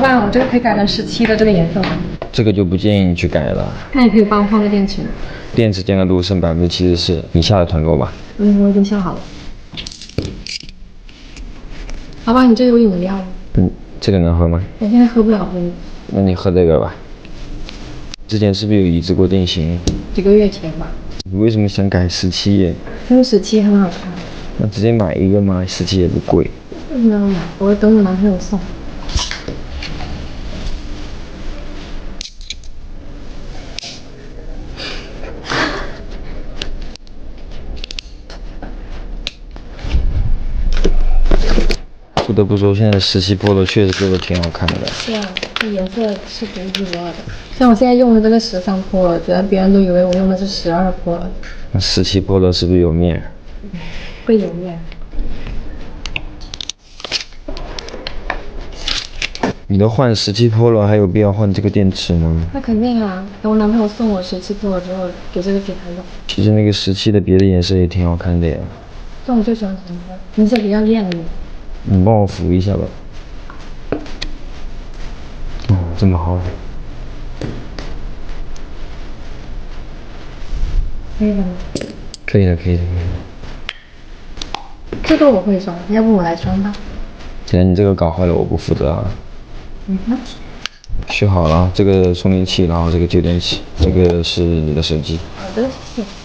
板，我这个可以改成17的这个颜色吗？这个就不建议你去改了。那你可以帮我换个电池吗？电池间隔度剩74%，你下了团购吧？我已经下好了。老板，你这有饮料吗？这个能喝吗？我现在喝不了。那你喝这个吧。之前是不是有一致过定型？几个月前吧。你为什么想改17耶？因为17很好看。那直接买一个嘛，17也不贵。没有买，我等我男朋友送。不得不说，现在的17 Pro 确实做的挺好看的。是啊，这颜色是独一无二的。像我现在用的这个13 Pro，觉得别人都以为我用的是12 Pro。那17 Pro 是不是有面？会有面。你都换17 Pro 了，还有必要换这个电池吗？那肯定啊，等我男朋友送我17 Pro 之后，给这个给他用。其实那个17的别的颜色也挺好看的呀。但我最喜欢红色，你是比较艳的。你帮我扶一下吧。哦，这么好。可以的吗？可以的，可以的，可以的。这个我会装，要不我来装吧。既然你这个搞坏了，我不负责啊。那修好了，这个充电器，然后这个旧电器，这个是你的手机。好的，谢谢。